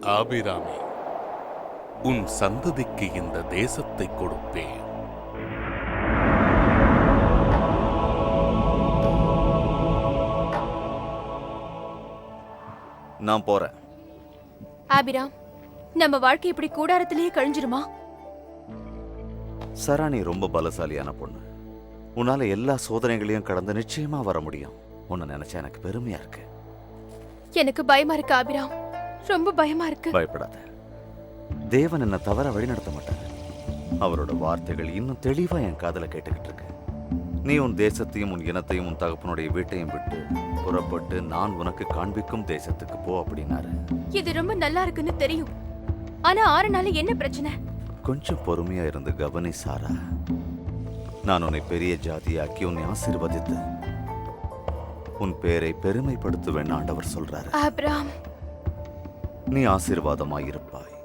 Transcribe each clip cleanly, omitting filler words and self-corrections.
ஆபிராமே, உன் சந்ததிக்கு இந்த தேசத்தை கொடுப்பேன். நான் போறேன். ஆபிராம், நம்ம வாழ்க்கை இப்படி கூடாரத்திலேயே கழிஞ்சிருமா? சரா, நீ ரொம்ப பலசாலியான பொண்ணு. உன்னால எல்லா சோதனைகளையும் கடந்து நிச்சயமா வர முடியும். உன்னை நினைச்சா எனக்கு பெருமையா இருக்கு. எனக்கு பயமா இருக்கு ஆபிராம், ரொம்ப பயமா இருக்கு. பயப்படாத. தேவன் என்ன தவற வழிநடத்த மாட்டார். அவரோட வார்த்தைகள் இன்னும் தெளிவா என் காதுல கேட்டுக்கிட்டு இருக்கு. நீ உன் தேசத்தையும் உன் இனத்தையும் உன் தகப்பனுடைய வீட்டையும் விட்டு புறப்பட்டு நான் உனக்கு காண்பிக்கும் தேசத்துக்கு போ அப்படின்னாரு. இது ரொம்ப நல்லா இருக்குன்னு தெரியும். ஆனா 6 நாள் என்ன பிரச்சனை? கொஞ்சம் பொறுமையா இருந்து கவனி சாரா. நான் உன்னை பெரிய ஜாதியாக்கி உன்னை ஆசீர்வதித்து உன் பேரை பெருமைப்படுத்துவேன் ஆண்டவர் சொல்றாரு. ஆபிராம், நீ ஆசீர்வாதமாயிருப்பாய்.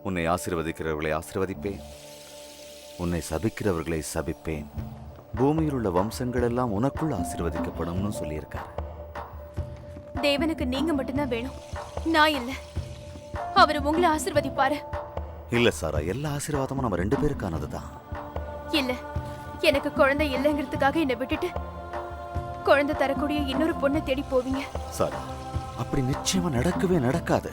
உன்னை ஆசீர்வதிக்கிறவர்களை ஆசீர்வதிப்பேன், உன்னை சபிக்கிறவர்களை சபிப்பேன். பூமியில் உள்ள வம்சங்கள் எல்லாம் உனக்குள்ள ஆசீர்வதிக்கப்படும்னு சொல்லியிருக்காரு. தேவனுக்கு நீங்க மட்டும்தான் வேணும், நான் இல்ல. அவர் உங்களை ஆசீர்வதிப்பாரு. இல்ல சாரா, எல்லா ஆசீர்வாதமும் நம்ம 2 பேருக்கானதுதான். இல்ல, எனக்கு குழந்தை இல்லைங்கிறதுக்காக என்னை விட்டுட்டு குழந்தை தரக்கூடிய இன்னொரு பொண்ணை தேடி போவீங்க. சாரா, அப்படி நிச்சயமா நடக்கவே நடக்காது.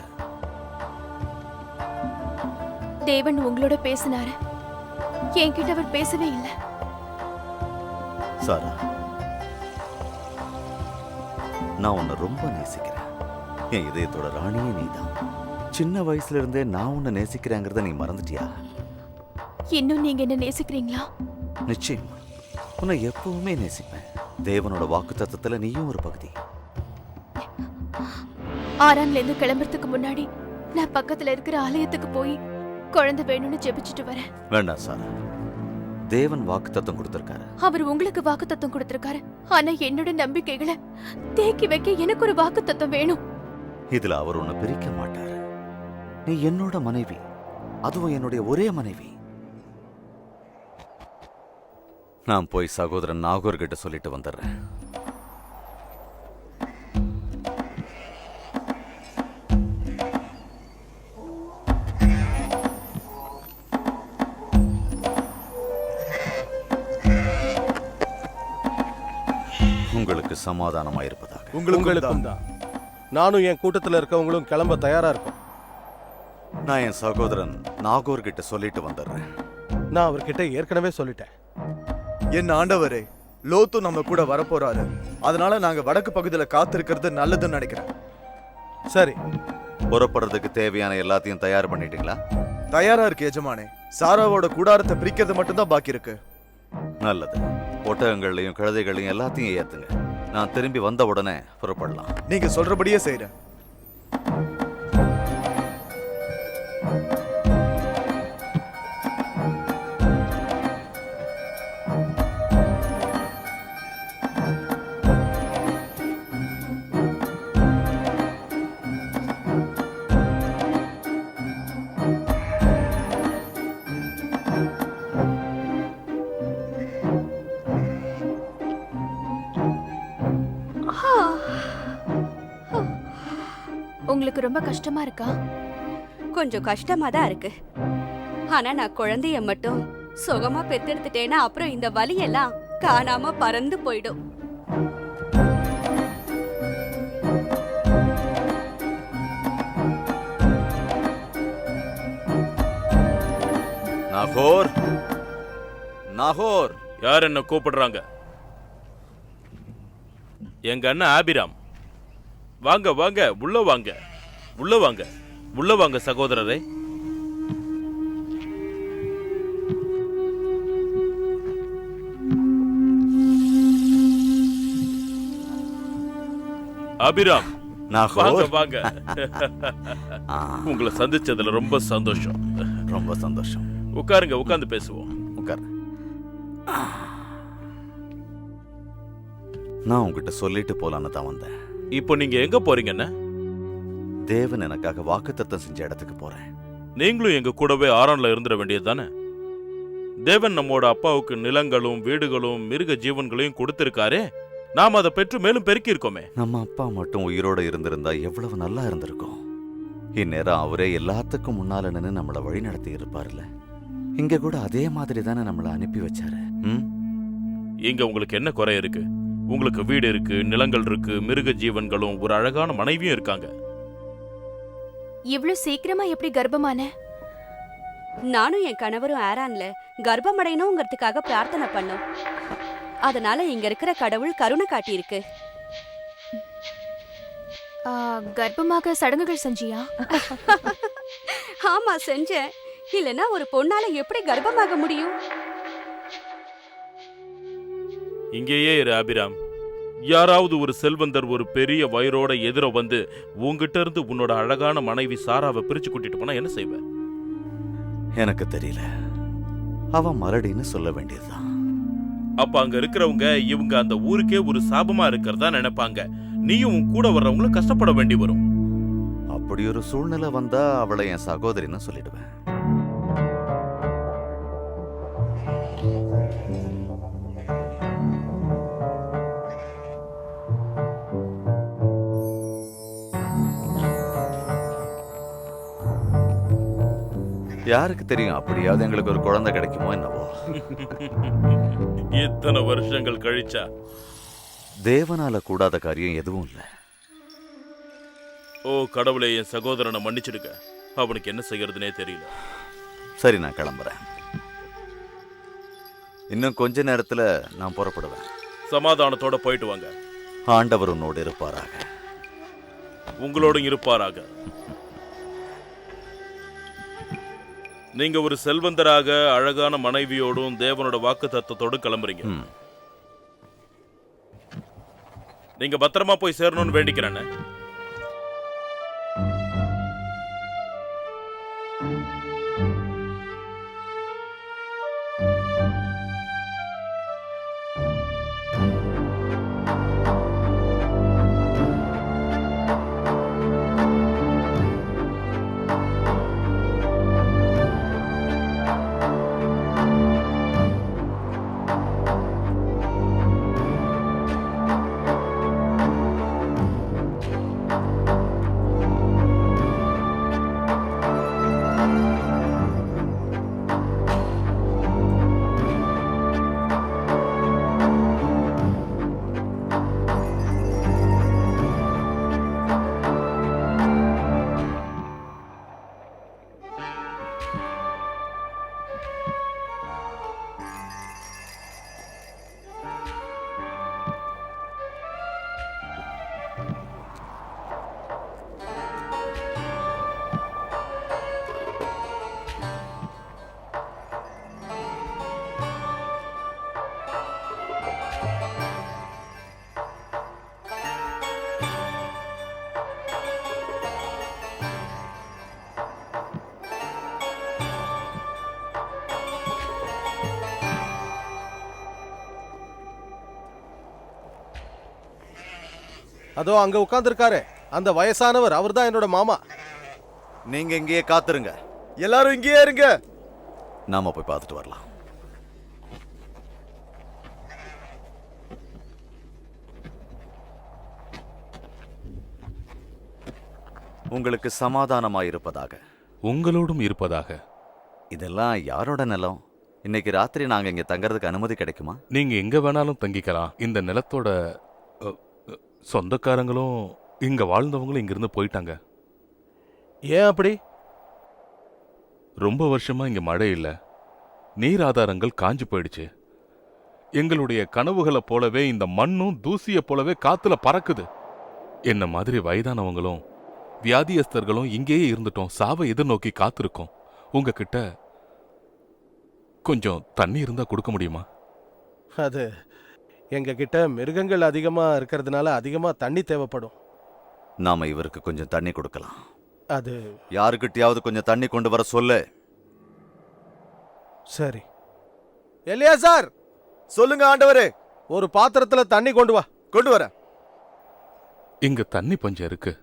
தேவன் உங்களோட பேசினாரு, என்கிட்ட அவர் பேசவே இல்லை. சாரா, நான் உன்னை ரொம்ப நேசிக்கிறேன். என் இதயத்தோட ராணியே நீதான். சின்ன வயசுல இருந்தே நான் உன்னை நேசிக்கிறேங்கிறத நீ மறந்துட்டியா? இன்னும் நீங்க என்ன நேசிக்கிறீங்களா? நிச்சயமா, உன்னை எப்பவுமே நேசிப்பேன். தேவனோட வாக்குத்தத்தத்துல நீயும் ஒரு பகுதி. ஆறான்ல இருந்து கிளம்புறதுக்கு முன்னாடி நான் பக்கத்துல இருக்கிற ஆலயத்துக்கு போய் குழந்தை வேணும்னு ஜெபிச்சுட்டு வரேன். வேண்டாம் சாரா, தேவன் வாக்குத்தத்தம் கொடுத்திருக்காரு. அவர் உங்களுக்கு வாக்குத்தத்தம் கொடுத்திருக்காரு. ஆனா என்னோட நம்பிக்கைகளை தேக்கி வைக்க எனக்கு ஒரு வாக்குத்தத்தம் வேணும். இதுல அவர் உன்னை பிரிக்க மாட்டாரு. நீ என்னோட மனைவி, அதுவும் என்னுடைய ஒரே மனைவி. நான் போய் சகோதரன் நாகூர் கிட்ட சொல்லிட்டு வந்துடுறேன். உங்களுக்கு சமாதானமாயிருப்பதாக. உங்களுக்கும் தான். நானும் என் கூட்டத்தில் இருக்கவங்களும் கிளம்ப தயாரா இருக்கோம். நான் என் சகோதரன் நாகூர் கிட்ட சொல்லிட்டு வந்துடுறேன். நான் அவர்கிட்ட ஏற்கனவே சொல்லிட்டேன். என் ஆண்டவரே, லோத்து நம்ம கூட வரப்போறாரு. அதனால நாங்க வடக்கு பகுதியில காத்திருக்கிறது நல்லதுன்னு நினைக்கிறேன். சரி, புறப்படுறதுக்கு தேவையான எல்லாத்தையும் தயார் பண்ணிட்டீங்களா? தயாரா இருக்கு எஜமானே. சாராவோட கூடாரத்தை பிரிக்கிறது மட்டும்தான் பாக்கி இருக்கு. நல்லது. ஒட்டகங்களையும் கழுதைகளையும் எல்லாத்தையும் ஏத்துங்க. நான் திரும்பி வந்த உடனே புறப்படலாம். நீங்க சொல்றபடியே செய்றேன். உங்களுக்கு ரொம்ப கஷ்டமா இருக்கா? கொஞ்சம் கஷ்டமா தான் இருக்கு. ஆனா நான் குழந்தைய மட்டும் சுகமா பெத்தெடுத்துட்டேன்னா அப்புறம் இந்த வலி எல்லாம் காணாம பறந்து போயிடும். நாகூர், நாகூர். யார் என்ன கூப்பிடுறாங்க? எங்க அண்ணன் ஆபிராம். வாங்க வாங்க, உள்ள வாங்க, உள்ள வாங்க, உள்ள வாங்க சகோதரரே. ஆபிராம், வாங்க வாங்க. உங்களை சந்திச்சதுல ரொம்ப சந்தோஷம். ரொம்ப சந்தோஷம். உட்காருங்க, உட்கார்ந்து பேசுவோம். உட்கார். நான் உங்ககிட்ட சொல்லிட்டு போலான்னு தான் வந்தேன். இப்போ நீங்க எங்க போறீங்கன்னு? தேவன் எனக்காக வாக்குத்தத்தம் செஞ்ச இடத்துக்கு போறேன். நீங்களும் எங்க கூடவே ஆரான்ல இருந்துட வேண்டியது தானே? தேவன் நம்மோட அப்பாவுக்கு நிலங்களும் வீடுகளும் மிருக ஜீவன்களையும் கொடுத்திருக்காரே, நாம் அதை பெற்று மேலும் பெருக்கி இருக்கோமே. நம்ம அப்பா மட்டும் உயிரோட இருந்திருந்தா எவ்வளவு நல்லா இருந்திருக்கும். இந்நேரம் அவரே எல்லாத்துக்கும் முன்னால நின்று நம்மளை வழி நடத்தி இருப்பார்ல. இங்க கூட அதே மாதிரி தானே நம்மளை அனுப்பி வச்சாரு. இங்க உங்களுக்கு என்ன குறை இருக்கு? உங்களுக்கு வீடு இருக்கு, நிலங்கள் இருக்கு, மிருக ஜீவன்களும் ஒரு அழகான மனைவியும் இருக்காங்க. இவ்ளோ சீக்கிரமா எப்படி கர்ப்பமான? நானும் என் கணவரும் ஆரான்ல கர்ப்பமடையணுங்கிறதுக்காக பிரார்த்தனை பண்ணோம். அதனால இங்க இருக்கிற கடவுள் கருணை காட்டியிருக்கு. கர்ப்பமாக சடங்குகள் செஞ்சியா? ஆமா செஞ்சேன். இல்லனா ஒரு பொண்ணால எப்படி கர்ப்பமாக முடியும்? இங்கேயே இரு அபிராம். யாராவது ஒரு செல்வந்தர் ஒரு பெரிய வயிறோட எதிர வந்து உங்ககிட்ட இருந்து உன்னோட அழகான மனைவி சாராவை பிரிச்சு கூட்டிட்டு போனா என்ன செய்வ? எனக்கு தெரியல. அவன் மலடின்னு சொல்ல வேண்டியதுதான். அப்ப அங்க இருக்கிறவங்க இவங்க அந்த ஊருக்கே ஒரு சாபமா இருக்கிறதா நினைப்பாங்க. நீயும் உன் கூட வர்றவங்களும் கஷ்டப்பட வேண்டி வரும். அப்படி ஒரு சூழ்நிலை வந்தா அவளை என் சகோதரின்னு சொல்லிடுவேன். யாருக்கு தெரியும், அப்படியாவது எங்களுக்கு ஒரு குழந்தை கிடைக்குமோ என்னவோ. எத்தனை வருஷங்கள் கழிச்சா? தேவனால கூடாத காரியம் எதுவும் இல்லை. ஓ கடவுளே, என் சகோதரனை மன்னிச்சிடுங்க. அவனுக்கு என்ன செய்யறதுனே தெரியல. சரி, நான் கிளம்புறேன். இன்னும் கொஞ்ச நேரத்துல நான் புறப்படுவேன். சமாதானத்தோட போயிட்டு வாங்க. ஆண்டவர் உன்னோடு இருப்பாராக. உங்களோடும் இருப்பாராக. நீங்க ஒரு செல்வந்தராக அழகான மனைவியோடும் தேவனோட வாக்கு தத்தத்தோடு கிளம்புறீங்க. நீங்க பத்திரமா போய் சேரணும்னு வேண்டிக்கிறேன்னு. அதோ அங்க உட்கார்ந்துருக்காரு அந்த வயசானவர், அவர்தான் என்னோட மாமா. நீங்க இங்கேயே காத்துருங்க. எல்லாரும் இங்கேயே இருங்க. நாம போய் பார்த்துட்டு வரலாம். உங்களுக்கு சமாதானமாயிருப்பதாக. உங்களோடும் இருப்பதாக. இதெல்லாம் யாரோட நிலம்? இன்னைக்கு ராத்திரி நாங்க இங்க தங்கறதுக்கு அனுமதி கிடைக்குமா? நீங்க எங்க வேணாலும் தங்கிக்கலாம். இந்த நிலத்தோட சொந்தக்காரங்களும் இங்க வாழ்ந்தவங்களும் இங்கிருந்து போயிட்டாங்க. ஏன் அப்படி? ரொம்ப வருஷமா இங்க மழை இல்ல, நீர் ஆதாரங்கள் காஞ்சு போயிடுச்சு. எங்களுடைய கனவுகளை போலவே இந்த மண்ணும் தூசியை போலவே காத்துல பறக்குது. என்ன மாதிரி வயதானவங்களும் வியாதியஸ்தர்களும் இங்கேயே இருந்துட்டோம். சாவை எதிர்நோக்கி காத்திருக்கோம். உங்ககிட்ட கொஞ்சம் தண்ணி இருந்தா கொடுக்க முடியுமா? அது எங்க கிட்ட மிருகங்கள் அதிகமா இருக்கிறதுனால அதிகமா தண்ணி தேவைப்படும். நாம இவருக்கு கொஞ்சம் தண்ணி கொடுக்கலாம். அது யாருக்கிட்டையாவது கொஞ்சம் தண்ணி கொண்டு வர சொல்லு. சரி. எலியாசார், சொல்லுங்க ஆண்டவரே. ஒரு பாத்திரத்துல தண்ணி கொண்டு வா. கொண்டு வரேன். இங்க தண்ணி பஞ்சம் இருக்கு.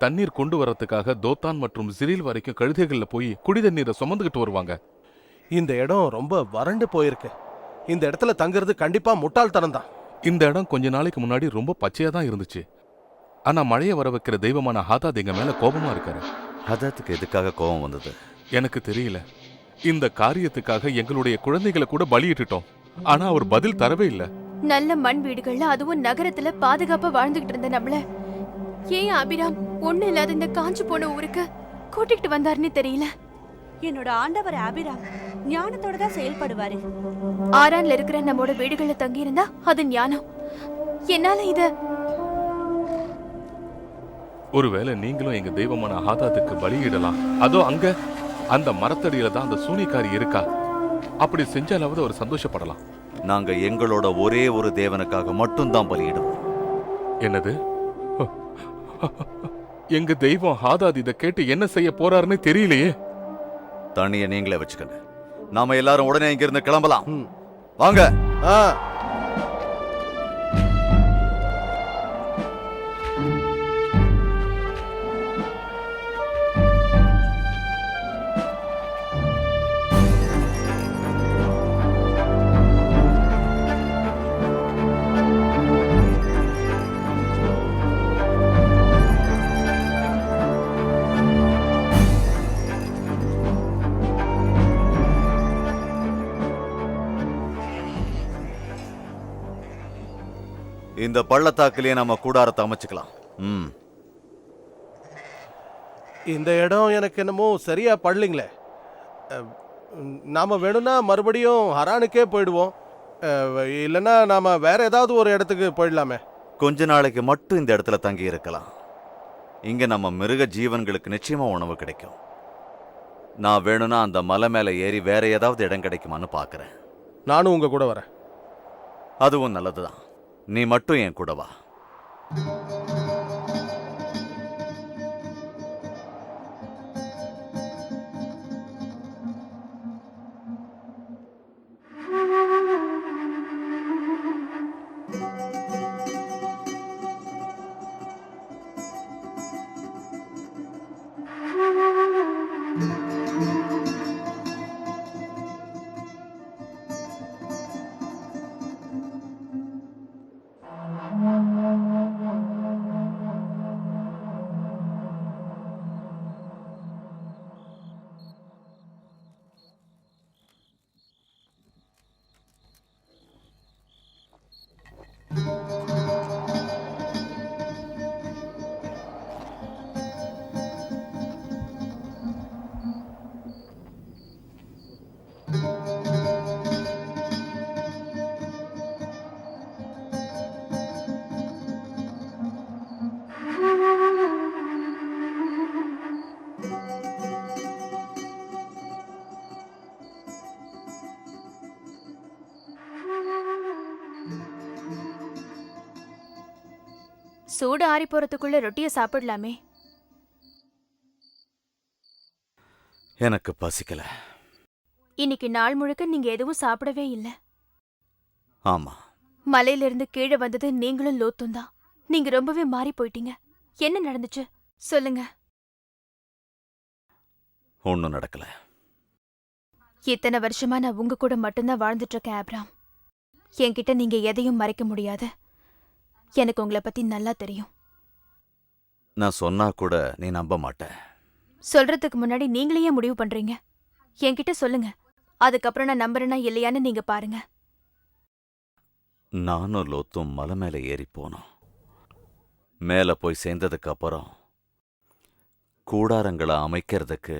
தண்ணீர் கொண்டு வரதுக்காக தோத்தான் மற்றும் ஜிரீல் வரைக்கும் கழுதைகள்ல போய் குடி தண்ணீரை சுமந்துகிட்டு வருவாங்க. இந்த இடம் ரொம்ப வறண்டு போயிருக்கு. இந்த இடத்துல தங்குறது கண்டிப்பா முட்டாள்தனம் தான். இந்த இடம் கொஞ்ச நாளைக்கு முன்னாடி ரொம்ப பச்சையா தான் இருந்துச்சு. ஆனா மழையை வர வைக்கிற தெய்வமான ஹாதாத் எங்க மேல கோபமா இருக்காரு. ஹதாத்துக்கு எதுக்காக கோபம் வந்தது? எனக்கு தெரியல. இந்த காரியத்துக்காக எங்களுடைய குழந்தைகளை கூட பலியிட்டுட்டோம். ஆனா அவர் பதில் தரவே இல்ல. நல்ல மண் வீடுகள்ல, அதுவும் நகரத்துல பாதுகாப்பா வாழ்ந்துகிட்டு இருந்த நம்மள ஏன் அபிராம் ஒண்ணு இல்லாத இந்த காஞ்சு போன ஊருக்கு கூட்டிகிட்டு வந்தாருன்னு தெரியல. என்னோட ஆண்டவர் ஆபிராம் ஞானத்தோட தான் செயல்படுவாரு. ஆரான்ல இருக்கிற நம்மோட வீடுகள்ல தங்கி இருந்தா அது ஞானம். என்னால இத ஒருவேளை நீங்களும் எங்க தெய்வமான ஹாதாத்துக்கு பலியிடலாம். அதோ அங்க அந்த மரத்தடியில தான் அந்த சூனியக்காரி இருக்கா. அப்படி செஞ்சாலாவது அவர் சந்தோஷப்படலாம். நாங்க எங்களோட ஒரே ஒரு தேவனுக்காக மட்டும்தான் பலியிடுவோம். என்னது? எங்க தெய்வம் ஹாதாத் இதை கேட்டு என்ன செய்ய போறாருன்னு தெரியலையே. தண்ணியை நீங்களே வச்சுக்கங்க. நாம எல்லாரும் உடனே இங்க இருந்து கிளம்பலாம். ம். வாங்க. ஆ இந்த பள்ளத்தாக்குலயே நம்ம கூடாரத்தை அமைச்சுக்கலாம். ம். இந்த இடம் எனக்கு என்னமோ சரியா படலிங்களே. நாம வேணும்னா மறுபடியும் ஹரானுக்கே போயிடுவோம். இல்லைன்னா நாம வேற ஏதாவது ஒரு இடத்துக்கு போயிடலாமே. கொஞ்ச நாளைக்கு மட்டும் இந்த இடத்துல தங்கி இருக்கலாம். இங்க நம்ம மிருக ஜீவன்களுக்கு நிச்சயமா உணவு கிடைக்கும். நான் வேணும்னா அந்த மலை மேல ஏறி வேற ஏதாவது இடம் கிடைக்குமான்னு பாக்குறேன். நானும் உங்க கூட வரேன். அதுவும் நல்லதுதான். நீ மட்டும் என் கூட வா. சூடு ஆறி போறதுக்குள்ள ரொட்டியை சாப்பிடலாமே. எனக்கு பசிக்கல. இன்னைக்கு நாள் முழுக்க நீங்க எதுவும் சாப்பிடவே இல்ல. ஆமா. மலையிலிருந்து கீழே வந்தது நீங்களும் லோத்தும் தான். நீங்க ரொம்பவே மாறி போயிட்டீங்க. என்ன நடந்துச்சு சொல்லுங்க. ஒன்னும் நடக்கல. இத்தனை வருஷமா நான் உங்க கூட மட்டும்தான் வாழ்ந்துட்டு இருக்கேன் ஆபிராம். என்கிட்ட நீங்க எதையும் மறைக்க முடியாது. எனக்கு உங்களை பத்தி நல்லா தெரியும். நான் சொன்னா கூட நீ நம்ப மாட்ட. சொல்றதுக்கு முன்னாடி நீங்களே முடிவு பண்றீங்க. என்கிட்ட சொல்லுங்க, அதுக்கப்புறம் நான் நம்புறேனா இல்லையான்னு நீங்க பாருங்க. நானும் லோத்தும் மலை மேல ஏறி போனோம். மேல போய் சேர்ந்ததுக்கு அப்புறம் கூடாரங்களை அமைக்கிறதுக்கு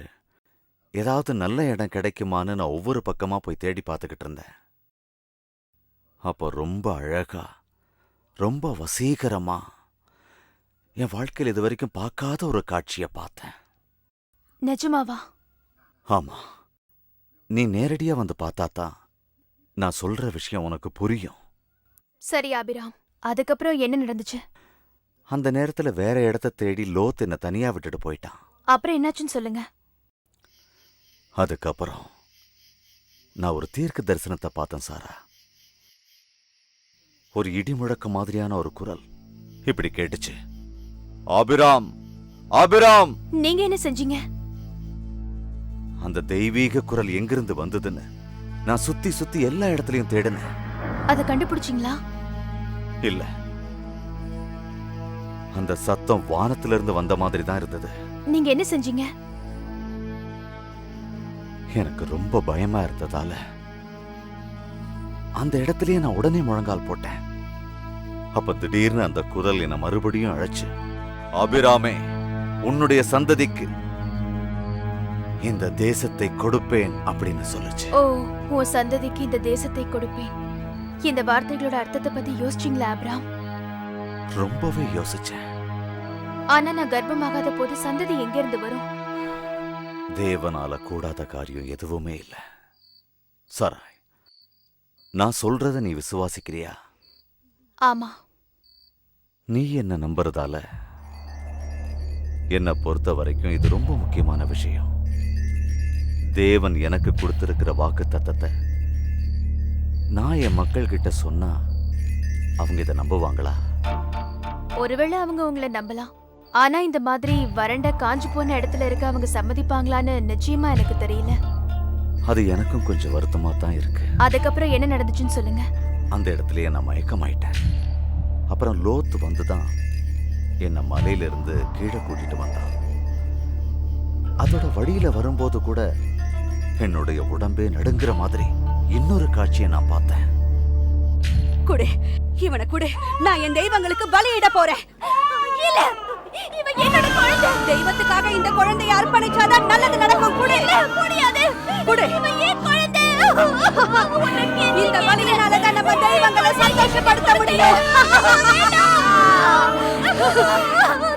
ஏதாவது நல்ல இடம் கிடைக்குமான்னு நான் ஒவ்வொரு பக்கமா போய் தேடி பார்த்துக்கிட்டு இருந்தேன். அப்போ ரொம்ப அழகா, ரொம்ப வசீகரமா என் வாழ்க்கையில் இது வரைக்கும் பார்க்காத ஒரு காட்சியை பார்த்தேன். நிஜமாவா? ஆமா. நீ நேரடியா வந்து பார்த்தாதான் நான் சொல்ற விஷயம் உனக்கு புரியும். சரி ஆபிராம், அதுக்கப்புறம் என்ன நடந்துச்சு? அந்த நேரத்துல வேற இடத்த தேடி லோத் என்ன தனியா விட்டுட்டு போயிட்டான். அப்புறம் என்னாச்சுன்னு சொல்லுங்க. அதுக்கப்புறம் நான் ஒரு தீர்க்க தரிசனத்தை பார்த்தேன் சாரா. ஒரு இடி முழக்க மாதிரியான ஒரு குரல் இப்படி கேட்டுச்சு, ஆபிராம், ஆபிராம். நீங்க என்ன செஞ்சீங்க? அந்த தெய்வீக குரல் எங்கிருந்து வந்ததுன்னு நான் சுத்தி சுத்தி எல்லா இடத்துலயும் தேடினேன். அதை கண்டுபிடிச்சிங்களா? இல்ல. அந்த சத்தம் வானத்திலிருந்து வந்த மாதிரி தான் இருந்தது. நீங்க என்ன செஞ்சீங்க? எனக்கு ரொம்ப பயமா இருந்ததால அந்த இடத்துலயே நான் உடனே முழங்கால் போட்டேன். அப்ப திடீர்னு அந்த குரல் என்னை மறுபடியும் அழைச்சு, அபிராமே, உன்னுடைய சந்ததிக்கு இந்த தேசத்தை கொடுப்பேன் அப்படின்னு சொல்லுச்சு. ஓ, உன் சந்ததிக்கு இந்த தேசத்தை கொடுப்பேன். இந்த வார்த்தைகளோட அர்த்தத்தை பத்தி யோசிச்சீங்களா ஆபிராம்? ரொம்பவே யோசிச்சேன். ஆனா நான் கர்ப்பமாகாத போது சந்ததி எங்க இருந்து வரும்? தேவனால கூடாத காரியம் எதுவுமே இல்ல. சராய், நான் சொல்றத நீ விசுவாசிக்கிறியா? ஆமா. நீ என்ன நம்புறதால என்னை பொறுத்த வரைக்கும் இது ரொம்ப முக்கியமான விஷயம். தேவன் எனக்கு கொடுத்திருக்கிற வாக்கு தத்தத்தை நான் என் மக்கள் கிட்ட சொன்னா அவங்க இதை நம்புவாங்களா? ஒருவேளை அவங்க உங்களை நம்பலாம். ஆனா இந்த மாதிரி வறண்ட காஞ்சு போன இடத்துல இருக்க அவங்க சம்மதிப்பாங்களான்னு நிச்சயமா எனக்கு தெரியல. அது எனக்கும் கொஞ்சம் வருத்தமா தான் இருக்கு. அதுக்கப்புறம் என்ன நடந்துச்சுன்னு சொல்லுங்க. அந்த இடத்துலயே நான் மயக்கமாயிட்டேன். அப்புறம் லோத்து வந்துதான் என்னை மலையிலிருந்து கீழே கூட்டிட்டு வந்தான். அதோட வழியில வரும்போது கூட என்னுடைய உடம்பே நடுங்குற மாதிரி இன்னொரு காட்சியை நான் பார்த்தேன். குடு, இவனை குடு. நான் என் தெய்வங்களுக்கு பலியிட போறேன். இல்ல, இவன் என்னோட குழந்தை. தெய்வத்துக்காக இந்த குழந்தையை அர்ப்பணிச்சாதான் நல்லது நடக்கும். குடு. முடியாது. குடு. இவன் ஏன் குழந்தை? இந்த பலியினால தான் நம்ம தெய்வங்களை சந்தோஷப்படுத்த முடியும்.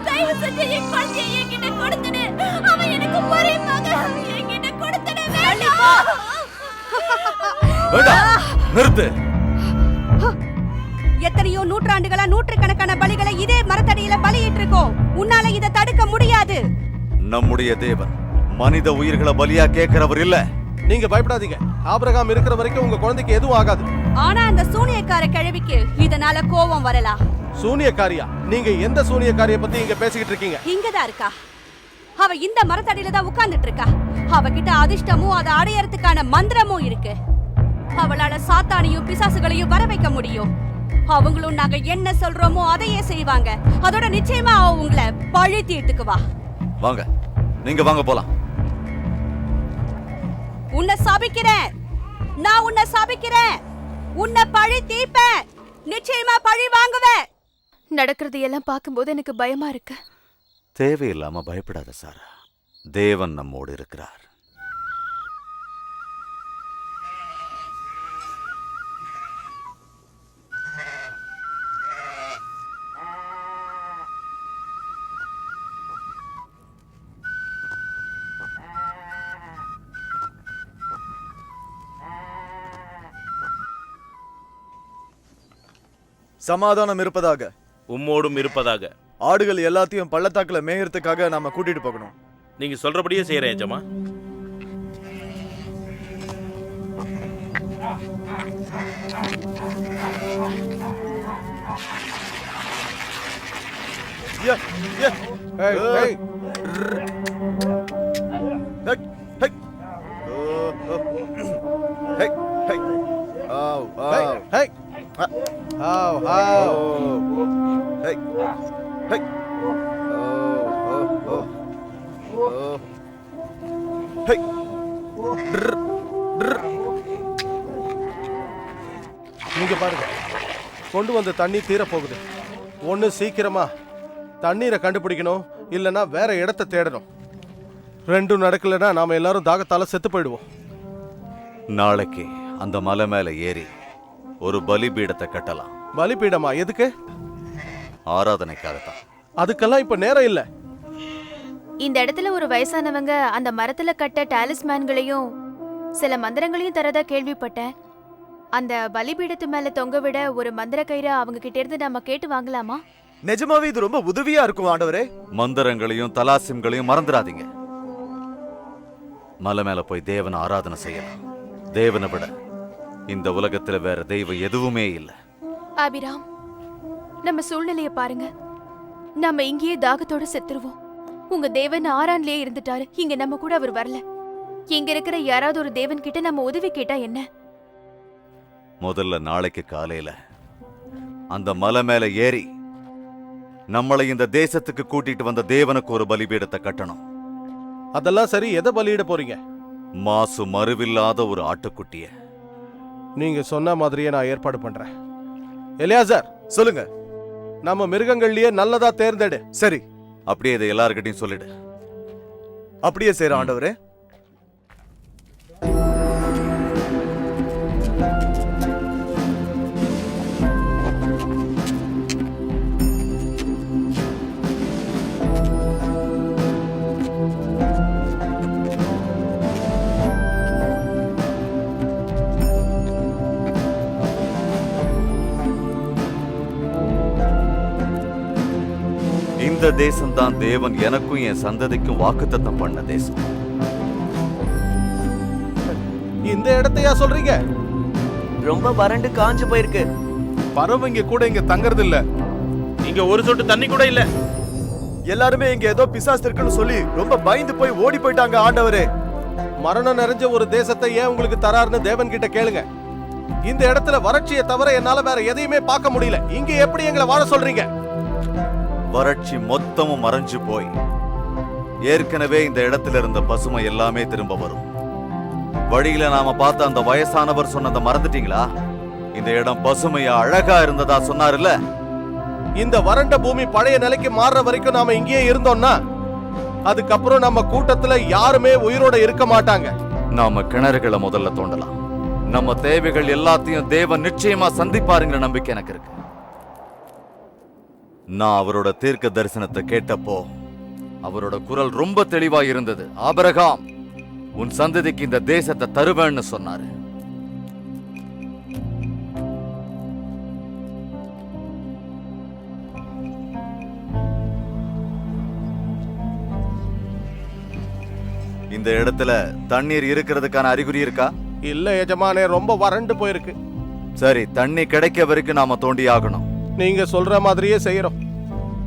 தயவு செஞ்சு என் குழந்தையை என்கிட்ட கொடுத்துடு. அவன் எனக்கு ஒரே மகன். என்கிட்ட கொடுத்துடு. நிறுத்து. எத்தனையோ நூற்றாண்டுகளா நூற்றுக்கணக்கான பலிகளை இதே மரத்தடியில பலியிட்டு இருக்கோம். உன்னால இதை தடுக்க முடியாது. நம்முடைய தேவன் மனித உயிர்களை பலியா கேட்கிறவர் இல்ல. நீங்க பயப்படாதீங்க. ஆபிரகாம் இருக்கிற வரைக்கும் உங்க குழந்தைக்கு எதுவும் ஆகாது. ஆனா அந்த சூனியக்கார கிழவிக்கு இதனால கோபம் வரலாம். சூனியக்காரியா? நீங்க எந்த சூனியக்காரிய பத்தி இங்க பேசிக்கிட்டு இருக்கீங்க? இங்கதான் இருக்கா. அவ இந்த மரத்தடியில தான் உட்கார்ந்துட்டு இருக்கா. அவகிட்ட அதிர்ஷ்டமும் அதை அடையறதுக்கான மந்திரமும் இருக்கு. அவளால சாத்தானையும் பிசாசுகளையும் வர வைக்க முடியும். அவங்களும் நாங்க என்ன சொல்றோமோ அதையே செய்வாங்க. அதோட நிச்சயமா அவ உங்களை பழி தீர்த்துக்குவா. வாங்க, நீங்க வாங்க போலாம். உன்னை சபிக்கிறேன். நான் உன்னை சபிக்கிறேன். உன்னை பழி தீர்ப்பேன். நிச்சயமா பழி வாங்குவேன். நடக்கிறது எல்லாம் பார்க்கும்போது எனக்கு பயமா இருக்கு. தேவையில்லாம பயப்படாத சாரா. தேவன் நம்மோடு இருக்கிறார். சமாதானம் இருப்பதாக. உம்மோடும் இருப்பதாக. ஆடுகள் எல்லாத்தையும் பள்ளத்தாக்குல மேயறதுக்காக நாம கூட்டிட்டு போகணும். நீங்க சொல்றபடியே செய்யறேன் எஜமா. ஏய், ஏய். Hey, hey. How? நீங்க பாருங்க, கொண்டு வந்த தண்ணி தீர போகுது. ஒண்ணு சீக்கிரமா தண்ணீரை கண்டுபிடிக்கணும், இல்லைன்னா வேற இடத்தை தேடணும். ரெண்டும் நடக்கலைன்னா நாம எல்லாரும் தாகத்தால செத்து போயிடுவோம். நாளைக்கு அந்த மலை மேல ஏறி ஒரு பலிபீடத்தை கட்டலாம். பலிபீடமா? எதுக்கு? ஆராதனைக்காகத்தான். அதுக்கெல்லாம் இப்ப நேரம் இல்ல. இந்த இடத்துல ஒரு வயசானவங்க அந்த மரத்துல கட்ட டாலிஸ்மேன்களையும் சில மந்திரங்களையும் தரதா கேள்விப்பட்டேன். அந்த பலிபீடத்து மேல தொங்க விட ஒரு மந்திர கயிறை அவங்க கிட்ட இருந்து நம்ம கேட்டு வாங்கலாமா? நிஜமாவே இது ரொம்ப உதவியா இருக்கும் ஆண்டவரே. மந்திரங்களையும் தலாசிம்களையும் மறந்துடாதீங்க. மலை மேல போய் தேவனை ஆராதனை செய்யலாம். தேவனை விட இந்த உலகத்துல வேற தெய்வம் எதுவுமே இல்லை. ஆபிராம், நம்ம சூழ்நிலைய பாருங்க. நம்ம இங்கேயே தாகத்தோட செத்துருவோம். உங்க தேவன் ஆரான்லயே இருந்துட்டாரு. இங்க நம்ம கூட அவர் வரல. இங்க இருக்கிற யாராவது ஒரு தேவன் கிட்ட நம்ம உதவி கேட்டா என்ன? முதல்ல நாளைக்கு காலையில அந்த மலை மேல ஏறி நம்மளை இந்த தேசத்துக்கு கூட்டிட்டு வந்த தேவனுக்கு ஒரு பலிபீடத்தை கட்டணும். அதெல்லாம் சரி, எதை பலியிட போறீங்க? மாசு மறுவில்லாத ஒரு ஆட்டுக்குட்டிய. நீங்க சொன்ன மாதிரியே நான் ஏற்பாடு பண்றேன். எலியாசர், சொல்லுங்க. நம்ம மிருகங்கள்லயே நல்லதா தேர்ந்தெடு. சரி, அப்படியே இதை எல்லார்கிட்டையும் சொல்லிடு. அப்படியே செய்யற ஆண்டவரே. இந்த தேசம்தான் தேவன் எனக்கும் என் சந்ததிக்கும் வாக்குத்தத்தம் பண்ண தேசம். இந்த இடத்தையா சொல்றீங்க? ரொம்ப வறண்டு காஞ்சு போயிருக்கு. பறவைங்க கூட இங்க தங்கறது இல்ல. இங்க ஒரு சொட்டு தண்ணி கூட இல்ல. எல்லாருமே இங்க ஏதோ பிசாசு இருக்குன்னு சொல்லி ரொம்ப பயந்து போய் ஓடி போயிட்டாங்க ஆண்டவரே. மரணம் நிறைஞ்ச ஒரு தேசத்தை ஏன் உங்களுக்கு தராருன்னு தேவன் கிட்ட கேளுங்க. இந்த இடத்துல வறட்சியை தவிர என்னால வேற எதையுமே பார்க்க முடியல. இங்க எப்படி எங்களை வாழ சொல்றீங்க? வறட்சி மொத்தமும் மறைஞ்சு போய் ஏற்கனவே இந்த இடத்துல இருந்த பசுமை எல்லாமே திரும்ப வரும். வழியில நாம பார்த்த அந்த வயசானவர் சொன்னதை மறந்துட்டீங்களா? இந்த இடம் பசுமையா அழகா இருந்ததா சொன்னாருல்ல. இந்த வறண்ட பூமி பழைய நிலைக்கு மாறுற வரைக்கும் நாம இங்கேயே இருந்தோம்னா அதுக்கப்புறம் நம்ம கூட்டத்துல யாருமே உயிரோட இருக்க மாட்டாங்க. நாம கிணறுகளை முதல்ல தோண்டலாம். நம்ம தேவைகள் எல்லாத்தையும் தேவன் நிச்சயமா சந்திப்பாருங்கிற நம்பிக்கை எனக்கு இருக்கு. நான் அவரோட தீர்க்க தரிசனத்தை கேட்டப்போ அவரோட குரல் ரொம்ப தெளிவா இருந்தது. ஆபிரகாம், உன் சந்ததிக்கு இந்த தேசத்தை தருவேன்னு சொன்னாரு. இந்த இடத்துல தண்ணீர் இருக்கிறதுக்கான அறிகுறி இருக்கா? இல்ல எஜமானே, ரொம்ப வறண்டு போயிருக்கு. சரி, தண்ணி கிடைக்க வரைக்கும் நாம தோண்டி ஆகணும். நீங்க சொல்ற மாதிரியே செய்யறோம்.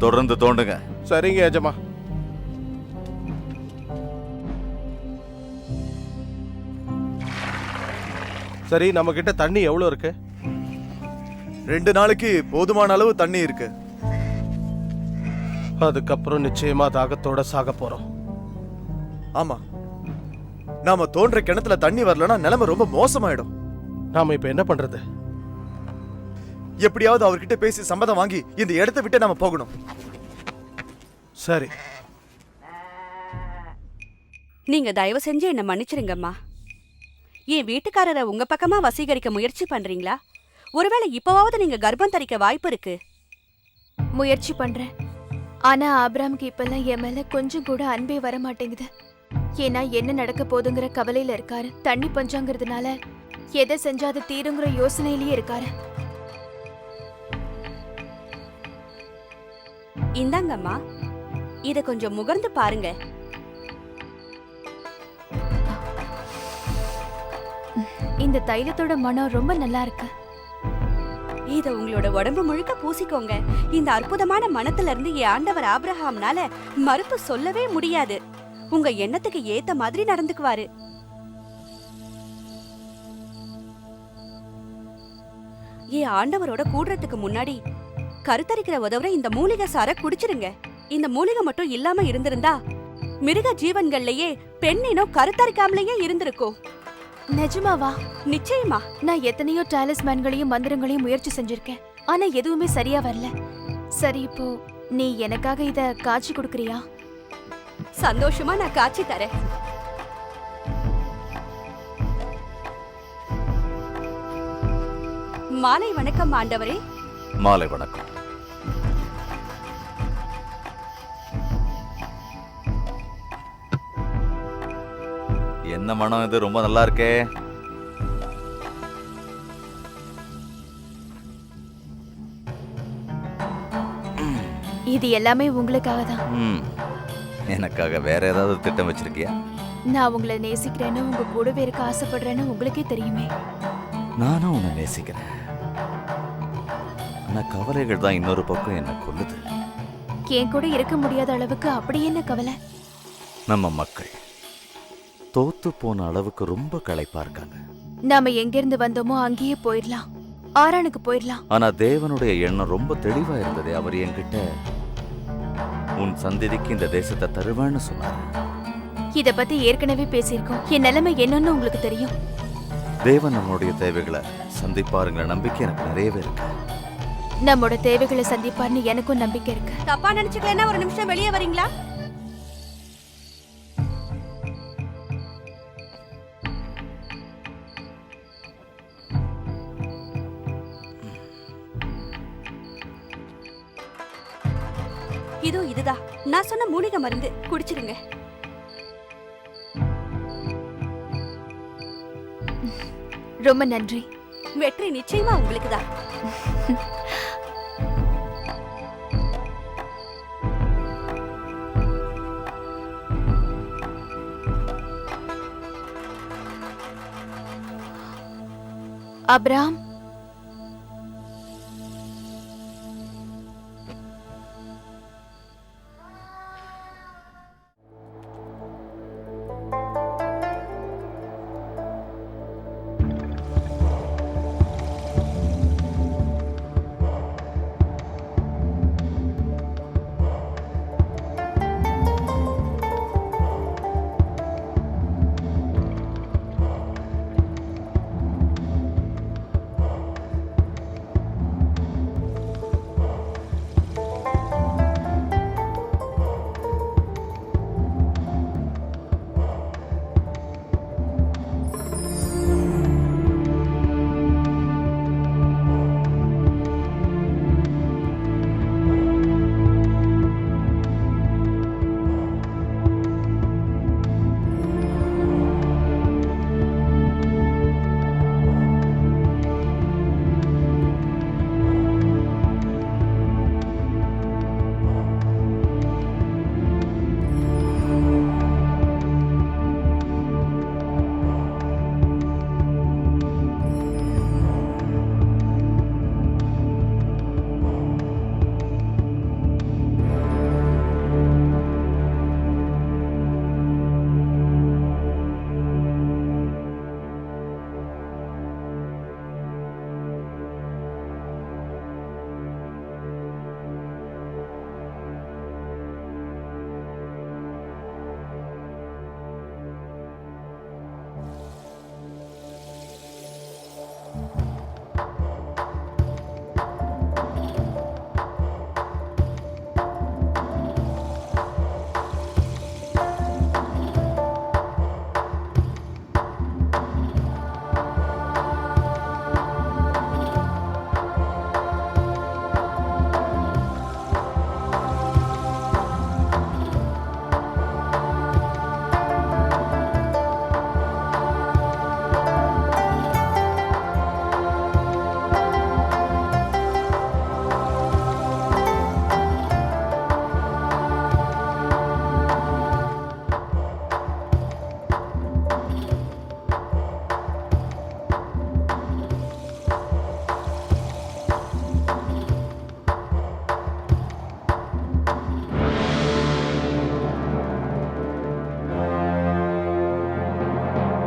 தொடர்ந்து தோண்டுங்க. சரிங்க எஜமா. சரி, நம்ம கிட்ட தண்ணி எவ்வளவு இருக்கு? 2 நாளைக்கு போதுமான அளவு தண்ணி இருக்கு. அதுக்கப்புறம் நிச்சயமா தாகத்தோட சாக போறோம். ஆமா, நாம தோன்ற கிணத்துல தண்ணி வரலன்னா நிலைமை ரொம்ப மோசமாயிடும். நாம இப்ப என்ன பண்றது? எப்படியாவது அவர்கிட்ட பேசி சம்மதம் வாங்கி இந்த இடத்தை விட்டு நாம போகணும். சரி, நீங்க தயவு செஞ்சு என்ன மன்னிச்சிருங்கம்மா. என் வீட்டுக்காரரை உங்க பக்கமா வசீகரிக்க முயற்சி பண்றீங்களா? ஒருவேளை இப்பவாவது நீங்க கர்ப்பம் தரிக்க வாய்ப்பு இருக்கு. முயற்சி பண்றேன். ஆனா ஆபிராம்க்கு இப்பெல்லாம் என் மேல கொஞ்சம் கூட அன்பே வர மாட்டேங்குது. ஏன்னா என்ன நடக்க போதுங்கிற கவலையில இருக்காரு. தண்ணி பஞ்சாங்கிறதுனால எதை செஞ்சா அது தீருங்கிற யோசனையிலேயே இருக்காரு. இந்தாங்கம்மா, இத கொஞ்சம் முகர்ந்து பாருங்க. இந்த தைலத்தோட மனம் ரொம்ப நல்லா இருக்கு. இத உங்களோட உடம்பு முழுக்க பூசிக்கோங்க. இந்த அற்புதமான மனத்துல இருந்து என் ஆண்டவர் ஆபிரகாம்னால மறுப்பு சொல்லவே முடியாது. உங்க எண்ணத்துக்கு ஏத்த மாதிரி நடந்துக்குவாரு. என் ஆண்டவரோட கூடுறதுக்கு முன்னாடி கருத்தரிக்கிற உதவுற இந்த மூலிகை சாரை குடிச்சிருங்க. இந்த மூலிகை மட்டும் இல்லாம இருந்திருந்தா மிருக ஜீவன்கள்லயே பெண்ணினம் கருத்தரிக்காமலேயே இருந்திருக்கும். நிஜமாவா? நிச்சயமா. நான் எத்தனையோ டாலிஸ்மேன்களையும் மந்திரங்களையும் முயற்சி செஞ்சிருக்கேன். ஆனா எதுவுமே சரியா வரல. சரி, இப்போ நீ எனக்காக இத காய்ச்சி கொடுக்கறியா? சந்தோஷமா நான் காட்சி தரேன். மாலை வணக்கம் ஆண்டவரே. மாலை வணக்கம். என்ன மனம் இது? ரொம்ப நல்லா இருக்கே. இது எல்லாமே உங்களுக்காக தான். எனக்காக வேற ஏதாவது திட்டம் வச்சிருக்கியா? நான் உங்களை நேசிக்கிறேன்னு, உங்க கூடவே இருக்க ஆசைப்படுறேன்னு உங்களுக்கே தெரியுமே. நானும் உன்னை நேசிக்கிறேன். ஆனா கவலைகள் தான் இன்னொரு பக்கம் என்ன கொல்லுது. என் கூட இருக்க முடியாத அளவுக்கு அப்படி என்ன கவலை? நம்ம மக்கள் தோத்து போன அளவுக்கு ரொம்ப களைப்பா இருக்காங்க. நாம எங்கிருந்து வந்தோமோ அங்கேயே போயிடலாம். ஆரானுக்கு போயிடலாம். ஆனா தேவனுடைய எண்ணம் ரொம்ப தெளிவா இருந்தது. அவர் என்கிட்ட உன் சந்ததிக்கு இந்த தேசத்தை தருவேன்னு சொன்னாரு. இத பத்தி ஏற்கனவே பேசியிருக்கோம். என் நிலைமை என்னன்னு உங்களுக்கு தெரியும். தேவன் நம்மளுடைய தேவைகளை சந்திப்பாருங்கிற நம்பிக்கை எனக்கு நிறையவே இருக்கு. நம்மோட தேவைகளை சந்திப்பார்னு எனக்கும் நம்பிக்கை இருக்கு. தப்பா நினைச்சுக்கலன்னா ஒரு நிமிஷம் வெளியே வரீங்களா? இதோ இதுதான் நான் சொன்ன மூலிகை மருந்து, குடிச்சிருங்க. ரொம்ப நன்றி. வெற்றி நிச்சயமா உங்களுக்கு தான். அப்ராம்,